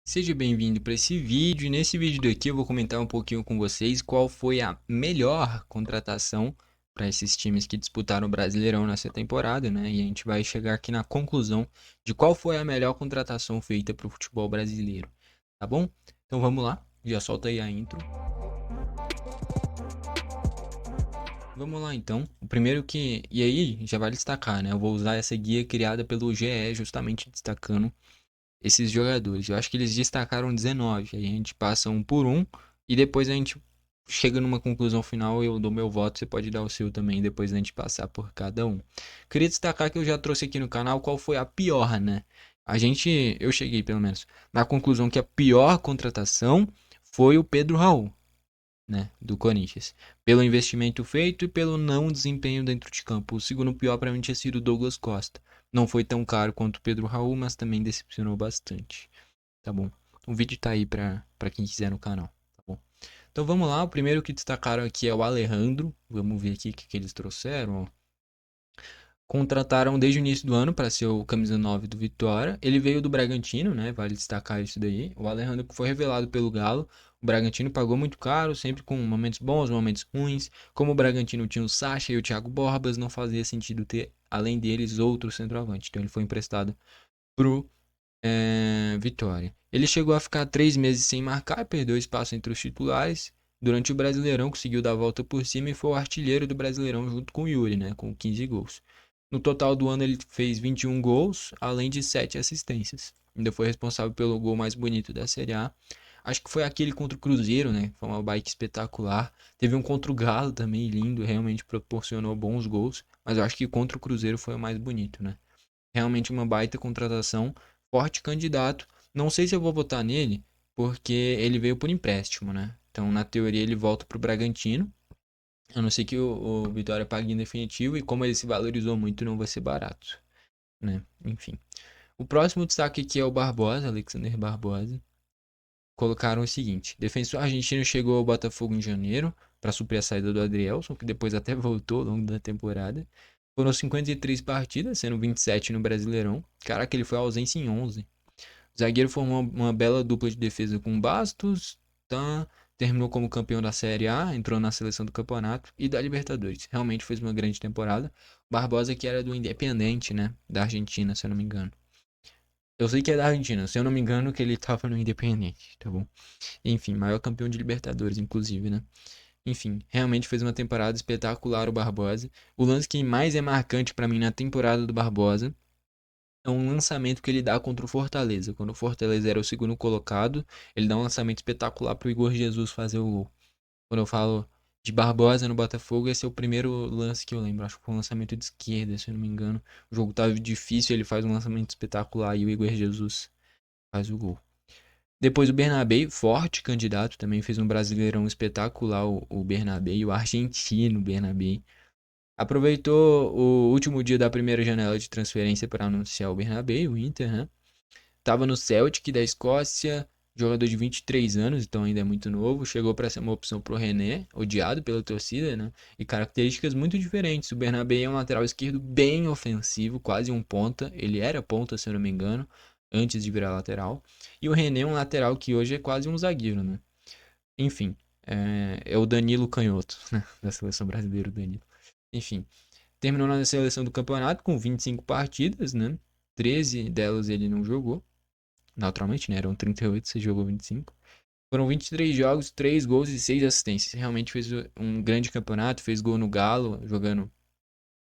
Seja bem-vindo para esse vídeo. E nesse vídeo daqui eu vou comentar um pouquinho com vocês qual foi a melhor contratação para esses times que disputaram o Brasileirão nessa temporada, né? E a gente vai chegar aqui na conclusão de qual foi a melhor contratação feita para o futebol brasileiro, tá bom? Então vamos lá, já solta aí a intro. Vamos lá então. O primeiro que. E aí, já vale destacar, né? Eu vou usar essa guia criada pelo GE, justamente destacando esses jogadores. Eu acho que eles destacaram 19. Aí a gente passa um por um e depois a gente chega numa conclusão final. Eu dou meu voto, você pode dar o seu também depois da gente passar por cada um. Queria destacar que eu já trouxe aqui no canal qual foi a pior, né? Eu cheguei pelo menos na conclusão que a pior contratação foi o Pedro Raul, né, do Corinthians, pelo investimento feito e pelo não desempenho dentro de campo. O segundo pior para mim tinha sido o Douglas Costa. Não foi tão caro quanto o Pedro Raul, mas também decepcionou bastante. Tá bom? O vídeo tá aí para quem quiser no canal, tá bom? Então vamos lá, o primeiro que destacaram aqui é o Alejandro. Vamos ver aqui o que eles trouxeram, ó. Contrataram desde o início do ano para ser o camisa 9 do Vitória. Ele veio do Bragantino, né? Vale destacar isso daí. O Alejandro foi revelado pelo Galo. O Bragantino pagou muito caro, sempre com momentos bons, momentos ruins. Como o Bragantino tinha o Sacha e o Thiago Borbas, não fazia sentido ter, além deles, outro centroavante. Então ele foi emprestado pro Vitória. Ele chegou a ficar 3 meses sem marcar, perdeu espaço entre os titulares. Durante o Brasileirão, conseguiu dar a volta por cima e foi o artilheiro do Brasileirão junto com o Yuri, né? Com 15 gols. No total do ano, ele fez 21 gols, além de 7 assistências. Ainda foi responsável pelo gol mais bonito da Série A. Acho que foi aquele contra o Cruzeiro, né? Foi uma bike espetacular. Teve um contra o Galo também, lindo, realmente proporcionou bons gols. Mas eu acho que contra o Cruzeiro foi o mais bonito, né? Realmente uma baita contratação, forte candidato. Não sei se eu vou votar nele, porque ele veio por empréstimo, né? Então, na teoria, ele volta para o Bragantino. A não ser que o Vitória pague em definitivo, e como ele se valorizou muito, não vai ser barato, né? Enfim. O próximo destaque aqui é o Barbosa, Alexander Barbosa. Colocaram o seguinte: defensor argentino chegou ao Botafogo em janeiro para suprir a saída do Adrielson, que depois até voltou ao longo da temporada. Foram 53 partidas, sendo 27 no Brasileirão. Caraca, ele foi ausência em 11. O zagueiro formou uma bela dupla de defesa com Bastos, tá? Terminou como campeão da Série A, entrou na seleção do campeonato e da Libertadores. Realmente fez uma grande temporada. Barbosa, que era do Independente, né? Da Argentina, se eu não me engano. Eu sei que é da Argentina, se eu não me engano, que ele tava no Independente, tá bom? Enfim, maior campeão de Libertadores, inclusive, né? Enfim, realmente fez uma temporada espetacular o Barbosa. O lance que mais é marcante pra mim na temporada do Barbosa é um lançamento que ele dá contra o Fortaleza. Quando o Fortaleza era o segundo colocado, ele dá um lançamento espetacular pro Igor Jesus fazer o gol. Quando eu falo de Barbosa no Botafogo, esse é o primeiro lance que eu lembro. Acho que foi um lançamento de esquerda, se eu não me engano. O jogo tava difícil, ele faz um lançamento espetacular e o Igor Jesus faz o gol. Depois o Bernabé, forte candidato, também fez um brasileirão espetacular, o Bernabé, o argentino Bernabé. Aproveitou o último dia da primeira janela de transferência para anunciar o Bernabé, o Inter, né? Tava no Celtic da Escócia, jogador de 23 anos, então ainda é muito novo. Chegou para ser uma opção pro René, odiado pela torcida, né? E características muito diferentes. O Bernabé é um lateral esquerdo bem ofensivo, quase um ponta. Ele era ponta, se eu não me engano, antes de virar lateral. E o René é um lateral que hoje é quase um zagueiro, né? Enfim, é o Danilo Canhoto, né? Da seleção brasileira, o Danilo. Enfim, terminou na seleção do campeonato com 25 partidas, né? 13 delas ele não jogou. Naturalmente, né? Eram 38, você jogou 25. Foram 23 jogos, 3 gols e 6 assistências. Realmente fez um grande campeonato, fez gol no Galo, jogando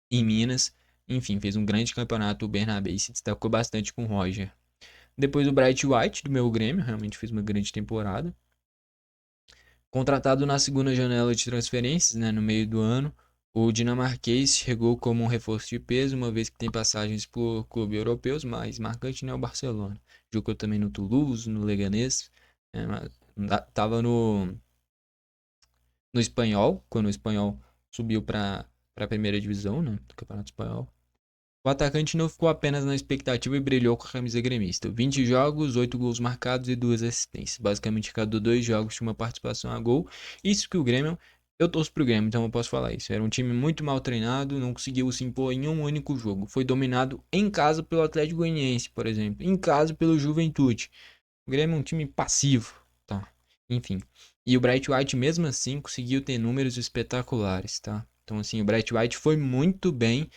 em Minas. Enfim, fez um grande campeonato. O Bernabé se destacou bastante com o Roger. Depois o Bright White, do meu Grêmio, realmente fez uma grande temporada. Contratado na segunda janela de transferências, né, no meio do ano, o dinamarquês chegou como um reforço de peso, uma vez que tem passagens por clubes europeus, mas marcante não é o Barcelona. Jogou também no Toulouse, no Leganés, tava no Espanhol, quando o Espanhol subiu para a primeira divisão, né, do Campeonato Espanhol. O atacante não ficou apenas na expectativa e brilhou com a camisa gremista. 20 jogos, 8 gols marcados e 2 assistências. Basicamente, cada 2 jogos tinha uma participação a gol. Isso que o Grêmio, eu torço pro Grêmio, então eu posso falar isso. Era um time muito mal treinado, não conseguiu se impor em um único jogo. Foi dominado em casa pelo Atlético Goianiense, por exemplo. Em casa pelo Juventude. O Grêmio é um time passivo, tá? Enfim. E o Bright White, mesmo assim, conseguiu ter números espetaculares, tá? Então, assim, o Bright White foi muito bem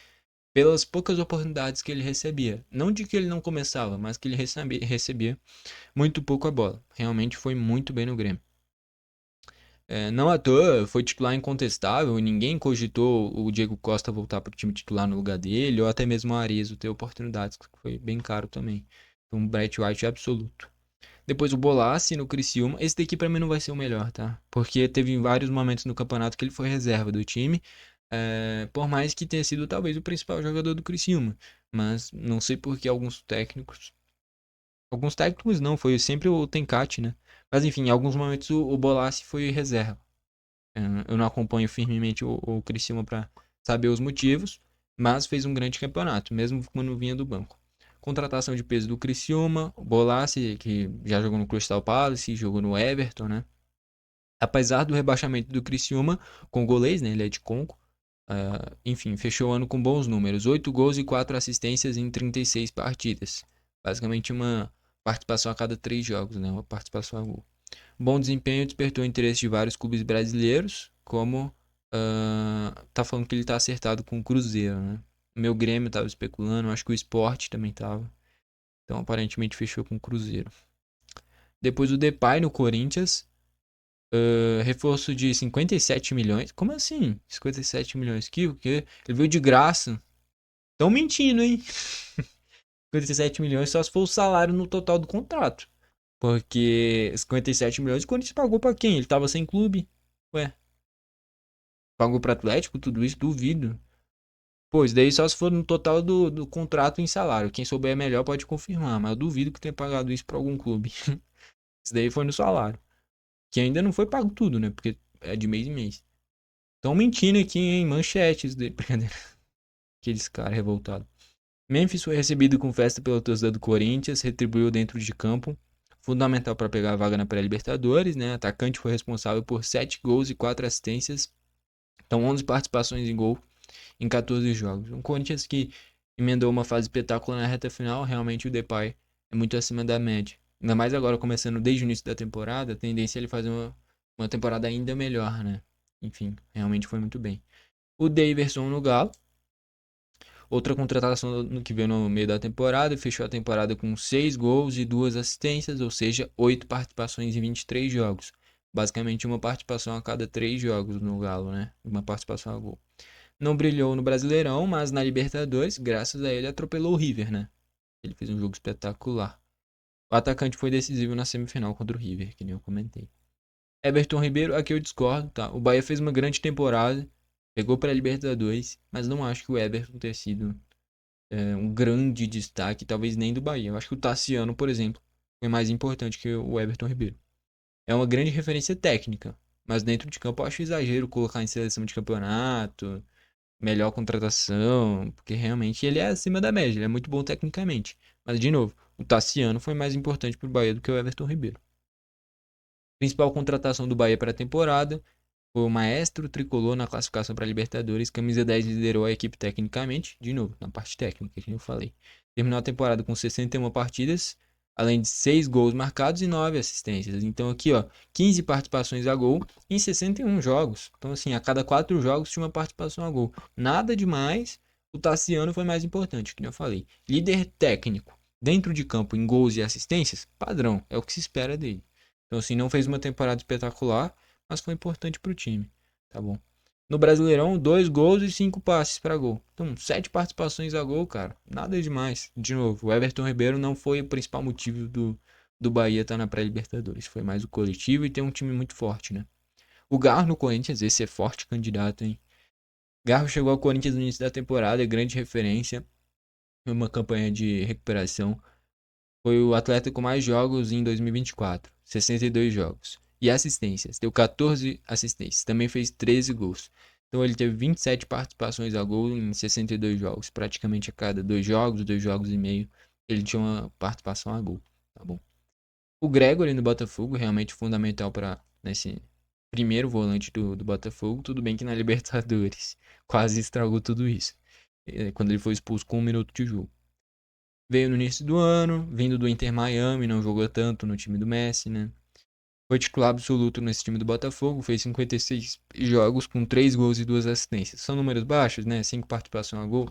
pelas poucas oportunidades que ele recebia. Não de que ele não começava, mas que ele recebia muito pouco a bola. Realmente foi muito bem no Grêmio. Não à toa, foi titular incontestável, e ninguém cogitou o Diego Costa voltar para o time titular no lugar dele, ou até mesmo o Arezzo ter oportunidades, que foi bem caro também. Então, um Bright White absoluto. Depois o Bolassi no Criciúma. Esse daqui pra mim não vai ser o melhor, tá? Porque teve vários momentos no campeonato que ele foi reserva do time. Por mais que tenha sido talvez o principal jogador do Criciúma. Mas não sei por que alguns técnicos. Alguns técnicos não, foi sempre o Tencate, né? Mas enfim, em alguns momentos o Bolassi foi reserva. Eu não acompanho firmemente o Criciúma pra saber os motivos. Mas fez um grande campeonato, mesmo quando vinha do banco. Contratação de peso do Criciúma, o Bolassi, que já jogou no Crystal Palace, jogou no Everton, né? Apesar do rebaixamento do Criciúma, com golês, né? Ele é de Conco. Enfim, fechou o ano com bons números. 8 gols e 4 assistências em 36 partidas. Basicamente uma participação a cada 3 jogos, né? Uma participação a gol. Bom desempenho despertou o interesse de vários clubes brasileiros, como tá falando que ele tá acertado com o Cruzeiro, né? Meu Grêmio tava especulando, acho que o Sport também tava. Então aparentemente fechou com o Cruzeiro. Depois o Depay no Corinthians. Reforço de 57 milhões. Como assim? 57 milhões? Que o quê? Ele veio de graça. Tão mentindo, hein? 57 milhões só se for o salário no total do contrato. Porque 57 milhões o Corinthians pagou pra quem? Ele tava sem clube. Ué, pagou pra Atlético, tudo isso? Duvido. Pois daí só se for no total do contrato em salário. Quem souber melhor pode confirmar, mas eu duvido que tenha pagado isso pra algum clube. Isso daí foi no salário. Que ainda não foi pago tudo, né? Porque é de mês em mês. Tão mentindo aqui em manchetes de brincadeira. Aqueles caras revoltados. Memphis foi recebido com festa pela torcida do Corinthians, retribuiu dentro de campo. Fundamental para pegar a vaga na pré-Libertadores, né? Atacante foi responsável por 7 gols e 4 assistências. Então 11 participações em gol em 14 jogos. Um Corinthians que emendou uma fase espetacular na reta final, realmente o Depay é muito acima da média. Ainda mais agora começando desde o início da temporada, a tendência é ele fazer uma temporada ainda melhor, né? Enfim, realmente foi muito bem. O Daverson no Galo. Outra contratação no que veio no meio da temporada, fechou a temporada com 6 gols e 2 assistências, ou seja, 8 participações em 23 jogos. Basicamente uma participação a cada 3 jogos no Galo, né? Uma participação a gol. Não brilhou no Brasileirão, mas na Libertadores, graças a ele, atropelou o River, né? Ele fez um jogo espetacular. O atacante foi decisivo na semifinal contra o River, que nem eu comentei. Everton Ribeiro, aqui eu discordo, tá? O Bahia fez uma grande temporada, pegou para a Libertadores, mas não acho que o Everton tenha sido um grande destaque, talvez nem do Bahia. Eu acho que o Tassiano, por exemplo, foi mais importante que o Everton Ribeiro. É uma grande referência técnica, mas dentro de campo eu acho exagero colocar em seleção de campeonato, melhor contratação, porque realmente ele é acima da média, ele é muito bom tecnicamente. Mas, de novo, o Tassiano foi mais importante para o Bahia do que o Everton Ribeiro. Principal contratação do Bahia para a temporada foi o maestro tricolor na classificação para a Libertadores. Camisa 10 liderou a equipe tecnicamente, de novo, na parte técnica que eu falei. Terminou a temporada com 61 partidas, além de 6 gols marcados e 9 assistências. Então aqui, ó, 15 participações a gol em 61 jogos. Então assim, a cada 4 jogos tinha uma participação a gol. Nada demais. O Tassiano foi mais importante, que eu falei. Líder técnico, dentro de campo em gols e assistências, padrão, é o que se espera dele. Então assim, não fez uma temporada espetacular, mas foi importante para o time, tá bom? No Brasileirão, 2 gols e 5 passes para gol. Então, 7 participações a gol, cara. Nada demais. De novo, o Everton Ribeiro não foi o principal motivo do Bahia estar na pré-Libertadores. Foi mais o coletivo e ter um time muito forte, né? O Garro no Corinthians, esse é forte candidato, hein? Garro chegou ao Corinthians no início da temporada, é grande referência. Foi uma campanha de recuperação. Foi o atleta com mais jogos em 2024, 62 jogos. E assistências, deu 14 assistências, também fez 13 gols. Então ele teve 27 participações a gol em 62 jogos, praticamente a cada 2 jogos e meio, ele tinha uma participação a gol, tá bom? O Gregory no Botafogo, realmente fundamental para nesse primeiro volante do Botafogo, tudo bem que na Libertadores quase estragou tudo isso, quando ele foi expulso com 1 minuto de jogo. Veio no início do ano, vindo do Inter Miami, não jogou tanto no time do Messi, né? Foi titular absoluto nesse time do Botafogo, fez 56 jogos com 3 gols e 2 assistências. São números baixos, né? 5 participações a gol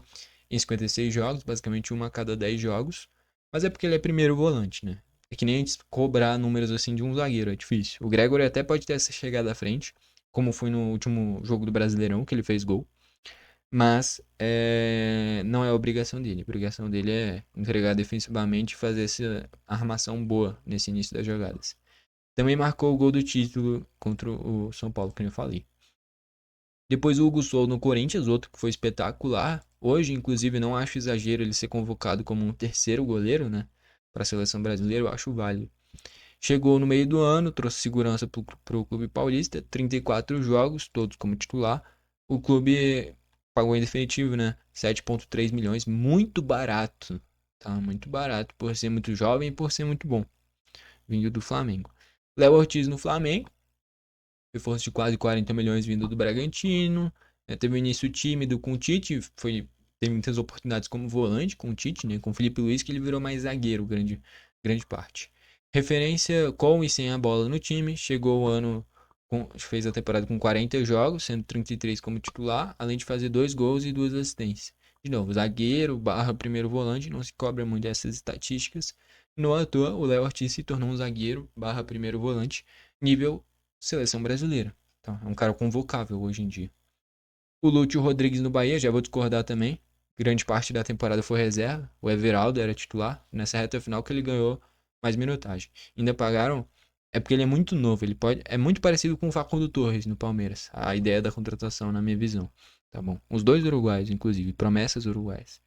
em 56 jogos, basicamente uma a cada 10 jogos. Mas é porque ele é primeiro volante, né? É que nem a gente cobrar números assim de um zagueiro, é difícil. O Gregory até pode ter essa chegada à frente, como foi no último jogo do Brasileirão, que ele fez gol. Mas não é obrigação dele. A obrigação dele é entregar defensivamente e fazer essa armação boa nesse início das jogadas. Também marcou o gol do título contra o São Paulo, que eu falei. Depois o Hugo Souza no Corinthians, outro que foi espetacular. Hoje, inclusive, não acho exagero ele ser convocado como um terceiro goleiro, né? Para a seleção brasileira, eu acho válido. Chegou no meio do ano, trouxe segurança para o clube paulista, 34 jogos, todos como titular. O clube pagou em definitivo, né? 7,3 milhões, muito barato, tá? Muito barato, por ser muito jovem e por ser muito bom, vindo do Flamengo. Léo Ortiz no Flamengo, reforço de quase 40 milhões vindo do Bragantino. Teve um início tímido com o Tite, teve muitas oportunidades como volante com o Tite, né? Com o Felipe Luiz, que ele virou mais zagueiro, grande parte. Referência com e sem a bola no time, chegou o ano, fez a temporada com 40 jogos, sendo 33 como titular, além de fazer 2 gols e 2 assistências. De novo, zagueiro barra primeiro volante, não se cobra muito dessas estatísticas. No à toa, o Léo Ortiz se tornou um zagueiro barra primeiro volante, nível seleção brasileira. Então, é um cara convocável hoje em dia. O Lúcio Rodrigues no Bahia, já vou discordar também. Grande parte da temporada foi reserva. O Everaldo era titular. Nessa reta final que ele ganhou mais minutagem. Ainda pagaram. É porque ele é muito novo. Ele pode. É muito parecido com o Facundo Torres no Palmeiras. A ideia da contratação, na minha visão. Tá bom. Os dois uruguaios, inclusive. Promessas uruguaias.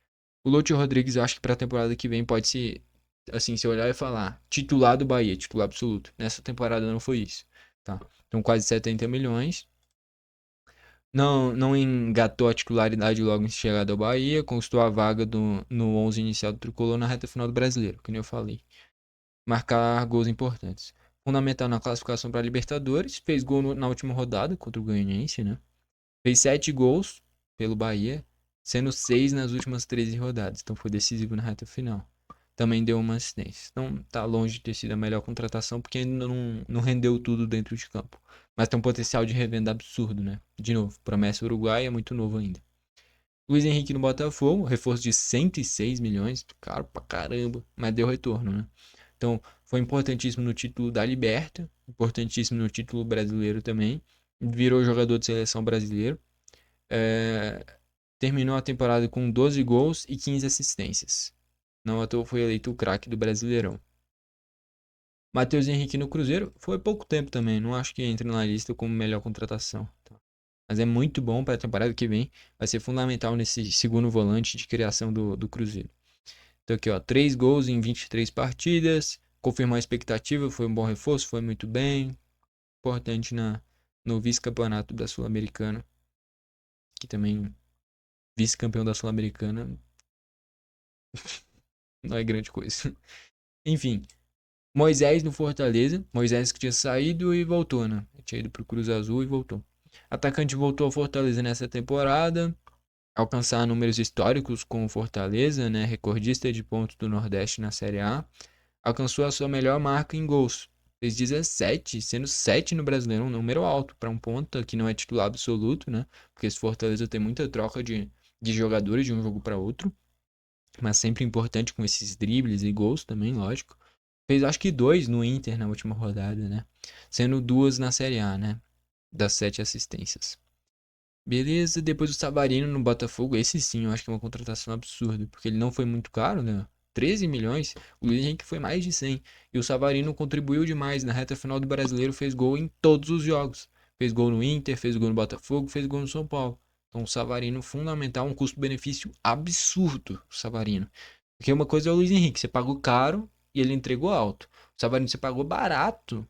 O Lúcio Rodrigues, eu acho que pra temporada que vem pode se. Assim, se olhar e falar. Titular do Bahia, titular absoluto. Nessa temporada não foi isso. Tá? Então, quase 70 milhões. Não engatou a titularidade logo em chegada ao Bahia, conquistou a vaga no 11 inicial do Tricolor na reta final do Brasileiro, que nem eu falei. Marcar gols importantes. Fundamental na classificação para a Libertadores, fez gol na última rodada contra o Goianiense, né? Fez 7 gols pelo Bahia, sendo 6 nas últimas 13 rodadas, então foi decisivo na reta final. Também deu uma assistência. Então tá longe de ter sido a melhor contratação, porque ainda não rendeu tudo dentro de campo. Mas tem um potencial de revenda absurdo, né? De novo, promessa uruguaia, é muito novo ainda. Luiz Henrique no Botafogo, reforço de 106 milhões, caro pra caramba, mas deu retorno, né? Então, foi importantíssimo no título da Liberta, importantíssimo no título brasileiro também. Virou jogador de seleção brasileiro. É, terminou a temporada com 12 gols e 15 assistências. Não à toa foi eleito o craque do Brasileirão. Matheus Henrique no Cruzeiro foi pouco tempo também, não acho que entre na lista como melhor contratação. Tá? Mas é muito bom para a temporada que vem, vai ser fundamental nesse segundo volante de criação do Cruzeiro. Então aqui ó, 3 gols em 23 partidas, confirmou a expectativa, foi um bom reforço, foi muito bem, importante no vice-campeonato da Sul-Americana, que também vice-campeão da Sul-Americana não é grande coisa. Enfim, Moisés no Fortaleza. Moisés que tinha saído e voltou, né? Tinha ido pro Cruz Azul e voltou. Atacante voltou ao Fortaleza nessa temporada. Alcançar números históricos com o Fortaleza, né? Recordista de pontos do Nordeste na Série A. Alcançou a sua melhor marca em gols. Fez 17, sendo 7 no Brasileiro, um número alto para um ponta que não é titular absoluto, né? Porque esse Fortaleza tem muita troca de jogadores de um jogo para outro. Mas sempre importante com esses dribles e gols também, lógico. Fez acho que 2 no Inter na última rodada, né? Sendo 2 na Série A, né? Das 7 assistências. Beleza, depois o Savarino no Botafogo. Esse sim, eu acho que é uma contratação absurda. Porque ele não foi muito caro, né? 13 milhões. O Luiz Henrique foi mais de 100. E o Savarino contribuiu demais. Na reta final do Brasileiro fez gol em todos os jogos. Fez gol no Inter, fez gol no Botafogo, fez gol no São Paulo. Então o Savarino fundamental, um custo-benefício absurdo. O Savarino. Porque uma coisa é o Luiz Henrique. Você pagou caro e ele entregou alto. O Savarino você pagou barato.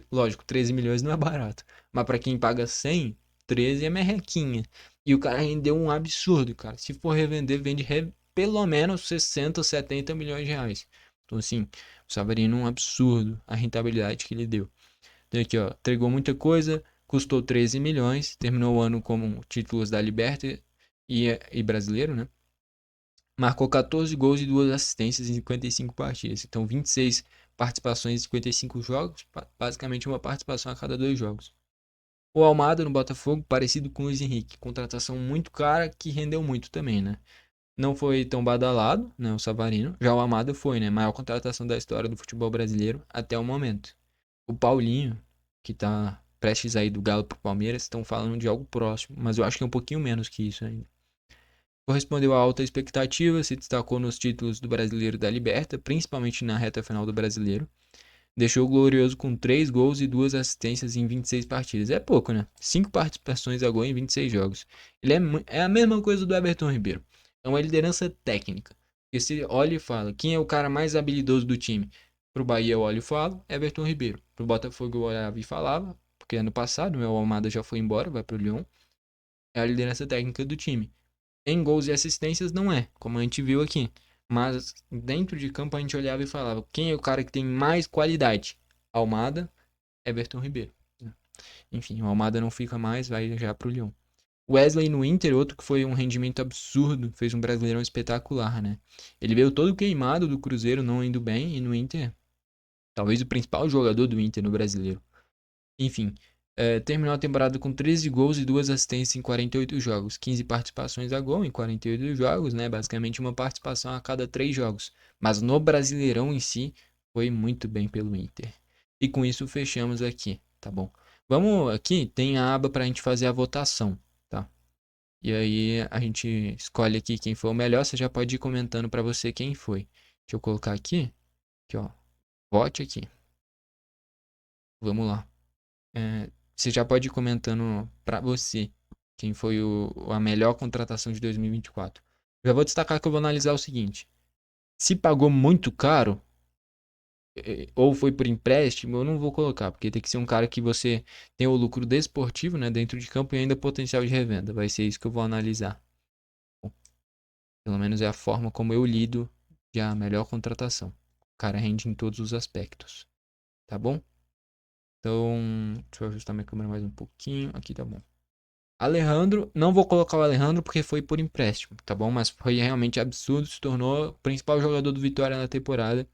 Lógico, 13 milhões não é barato. Mas para quem paga 100, 13 é merrequinha. E o cara rendeu um absurdo, cara. Se for revender, vende pelo menos 60, 70 milhões de reais. Então, assim, o Savarino é um absurdo a rentabilidade que ele deu. Então, aqui, ó, entregou muita coisa, custou 13 milhões, terminou o ano como títulos da Liberta e brasileiro, né? Marcou 14 gols e 2 assistências em 55 partidas. Então, 26 participações em 55 jogos, basicamente uma participação a cada 2 jogos. O Almada no Botafogo, parecido com o Luiz Henrique, contratação muito cara que rendeu muito também, né? Não foi tão badalado, né, o Savarino. Já o Almada foi, né? Maior contratação da história do futebol brasileiro até o momento. O Paulinho, que tá prestes a ir do Galo pro Palmeiras, estão falando de algo próximo, mas eu acho que é um pouquinho menos que isso ainda. Correspondeu à alta expectativa, se destacou nos títulos do Brasileiro e da Liberta, principalmente na reta final do Brasileiro. Deixou o Glorioso com 3 gols e 2 assistências em 26 partidas. É pouco, né? 5 participações a gol em 26 jogos. Ele é a mesma coisa do Everton Ribeiro. É uma liderança técnica. Porque se olha e fala, quem é o cara mais habilidoso do time? Pro Bahia eu olho e falo, Everton Ribeiro. Pro Botafogo eu olhava e falava, porque ano passado o Almada já foi embora, vai pro Lyon. É a liderança técnica do time. Em gols e assistências não é, como a gente viu aqui. Mas dentro de campo a gente olhava e falava: quem é o cara que tem mais qualidade? Almada, Everton Ribeiro. Enfim, o Almada não fica mais, vai já pro Lyon. Wesley no Inter, outro que foi um rendimento absurdo, fez um Brasileirão espetacular, né? Ele veio todo queimado do Cruzeiro, não indo bem, e no Inter, talvez o principal jogador do Inter no Brasileiro. Enfim, terminou a temporada com 13 gols e 2 assistências em 48 jogos, 15 participações a gol em 48 jogos, né? Basicamente uma participação a cada 3 jogos. Mas no Brasileirão em si, foi muito bem pelo Inter. E com isso fechamos aqui, tá bom? Vamos aqui, tem a aba para a gente fazer a votação, tá? E aí a gente escolhe aqui quem foi o melhor, você já pode ir comentando para você quem foi. Deixa eu colocar aqui ó, vote aqui. Vamos lá. Você já pode ir comentando pra você quem foi a melhor contratação de 2024. Já vou destacar que eu vou analisar o seguinte: se pagou muito caro, ou foi por empréstimo, eu não vou colocar, porque tem que ser um cara que você tem o lucro desportivo, né, dentro de campo e ainda potencial de revenda. Vai ser isso que eu vou analisar. Bom, pelo menos é a forma como eu lido de a melhor contratação. O cara rende em todos os aspectos, tá bom? Então, deixa eu ajustar minha câmera mais um pouquinho. Aqui tá bom. Alejandro, não vou colocar o Alejandro porque foi por empréstimo, tá bom? Mas foi realmente absurdo, se tornou o principal jogador do Vitória na temporada.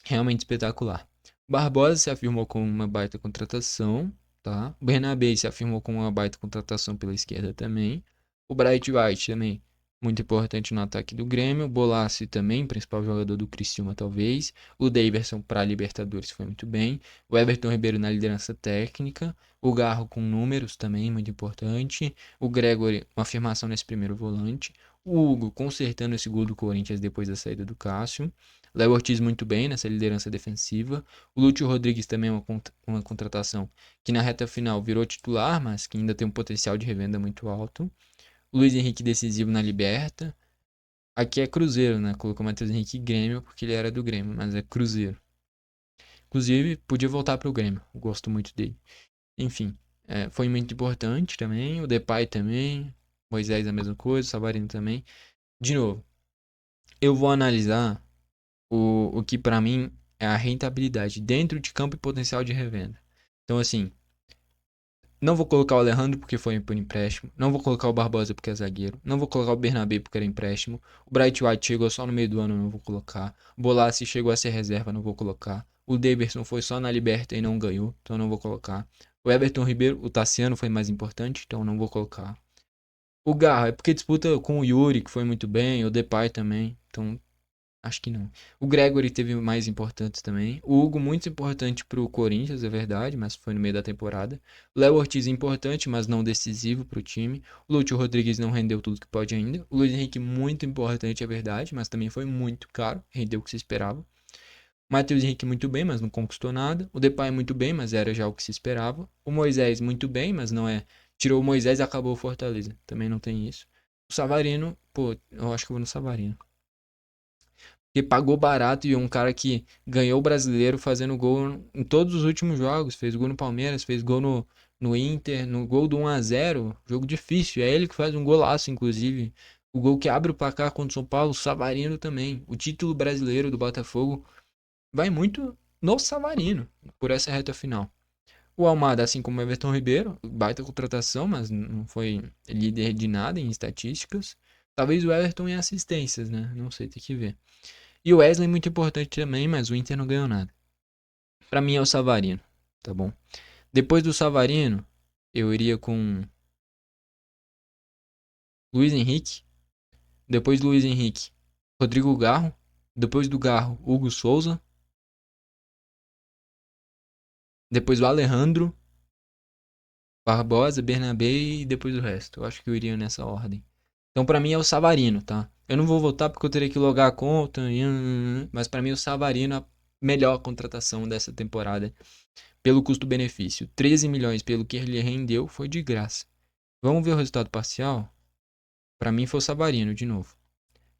Realmente espetacular. Barbosa se afirmou como uma baita contratação, tá? O Bernabé se afirmou como uma baita contratação pela esquerda também. O Bright White também, muito importante no ataque do Grêmio. O Bolasie também, principal jogador do Criciúma talvez. O Daverson para a Libertadores foi muito bem. O Everton Ribeiro na liderança técnica. O Garro com números também, muito importante. O Gregory, uma afirmação nesse primeiro volante. O Hugo consertando esse gol do Corinthians depois da saída do Cássio. Léo Ortiz muito bem nessa liderança defensiva. O Lúcio Rodrigues também é uma contratação que na reta final virou titular, mas que ainda tem um potencial de revenda muito alto. O Luiz Henrique decisivo na Liberta. Aqui é Cruzeiro, né? Colocou o Matheus Henrique Grêmio porque ele era do Grêmio, mas é Cruzeiro. Inclusive, podia voltar para o Grêmio. Eu gosto muito dele. Enfim, foi muito importante também. O Depay também. Moisés a mesma coisa. O Savarino também. De novo, eu vou analisar o que para mim é a rentabilidade dentro de campo e potencial de revenda. Então, assim, não vou colocar o Alejandro porque foi por empréstimo. Não vou colocar o Barbosa porque é zagueiro. Não vou colocar o Bernabé porque era empréstimo. O Bright White chegou só no meio do ano, não vou colocar. O Bolasie chegou a ser reserva, não vou colocar. O Daverson foi só na Liberta e não ganhou, então não vou colocar. O Everton Ribeiro, o Tassiano foi mais importante, então não vou colocar. O Garra é porque disputa com o Yuri, que foi muito bem, o Depay também, então acho que não. O Gregory teve mais importantes também. O Hugo, muito importante pro Corinthians, é verdade, mas foi no meio da temporada. O Léo Ortiz, importante, mas não decisivo pro time. O Lúcio Rodrigues não rendeu tudo que pode ainda. O Luiz Henrique, muito importante, é verdade, mas também foi muito caro. Rendeu o que se esperava. O Matheus Henrique, muito bem, mas não conquistou nada. O Depay, muito bem, mas era já o que se esperava. O Moisés, muito bem, mas não é. Tirou o Moisés e acabou o Fortaleza. Também não tem isso. O Savarino, pô, eu acho que eu vou no Savarino. Que pagou barato e um cara que ganhou o brasileiro fazendo gol em todos os últimos jogos. Fez gol no Palmeiras, fez gol no Inter, no gol do 1-0. Jogo difícil. É ele que faz um golaço, inclusive. O gol que abre o placar contra o São Paulo, o Savarino também. O título brasileiro do Botafogo vai muito no Savarino por essa reta final. O Almada, assim como o Everton Ribeiro, baita contratação, mas não foi líder de nada em estatísticas. Talvez o Everton em assistências, né? Não sei, tem que ver. E o Wesley muito importante também, mas o Inter não ganhou nada. Pra mim é o Savarino, tá bom? Depois do Savarino, eu iria com Luiz Henrique. Depois do Luiz Henrique, Rodrigo Garro. Depois do Garro, Hugo Souza. Depois o Alejandro, Barbosa, Bernabé e depois o resto. Eu acho que eu iria nessa ordem. Então pra mim é o Savarino, tá? Eu não vou votar porque eu teria que logar a conta, mas pra mim o Savarino é a melhor contratação dessa temporada pelo custo-benefício. 13 milhões pelo que ele rendeu foi de graça. Vamos ver o resultado parcial? Pra mim foi o Savarino de novo,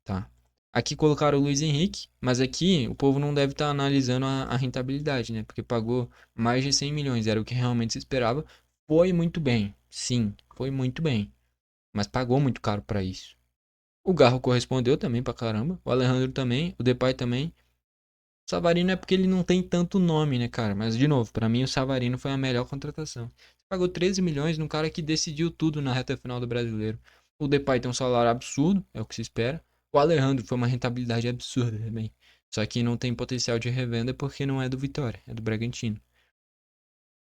tá? Aqui colocaram o Luiz Henrique, mas aqui o povo não deve estar analisando a rentabilidade, né? Porque pagou mais de 100 milhões, era o que realmente se esperava. Foi muito bem, sim, foi muito bem, mas pagou muito caro pra isso. O Garro correspondeu também pra caramba, o Alejandro também, o Depay também. O Savarino é porque ele não tem tanto nome, né, cara? Mas, de novo, pra mim o Savarino foi a melhor contratação. Você pagou 13 milhões num cara que decidiu tudo na reta final do Brasileiro. O Depay tem um salário absurdo, é o que se espera. O Alejandro foi uma rentabilidade absurda também. Só que não tem potencial de revenda porque não é do Vitória, é do Bragantino.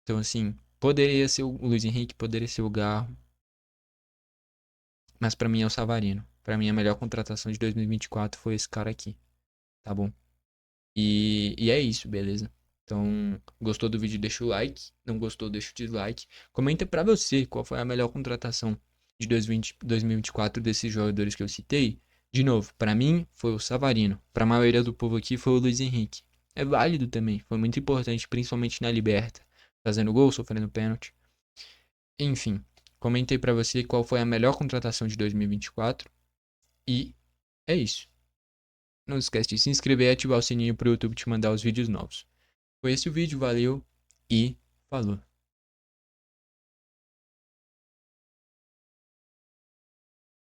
Então, assim, poderia ser o Luiz Henrique, poderia ser o Garro, mas pra mim é o Savarino. Pra mim a melhor contratação de 2024 foi esse cara aqui, tá bom? E é isso, beleza? Então, gostou do vídeo, deixa o like. Não gostou, deixa o dislike. Comenta pra você qual foi a melhor contratação de 2024 desses jogadores que eu citei. De novo, pra mim foi o Savarino. Pra maioria do povo aqui foi o Luiz Henrique. É válido também, foi muito importante, principalmente na Liberta. Fazendo gol, sofrendo pênalti. Enfim, comentei pra você qual foi a melhor contratação de 2024. E é isso. Não esquece de se inscrever e ativar o sininho pro YouTube te mandar os vídeos novos. Foi esse o vídeo, valeu e falou.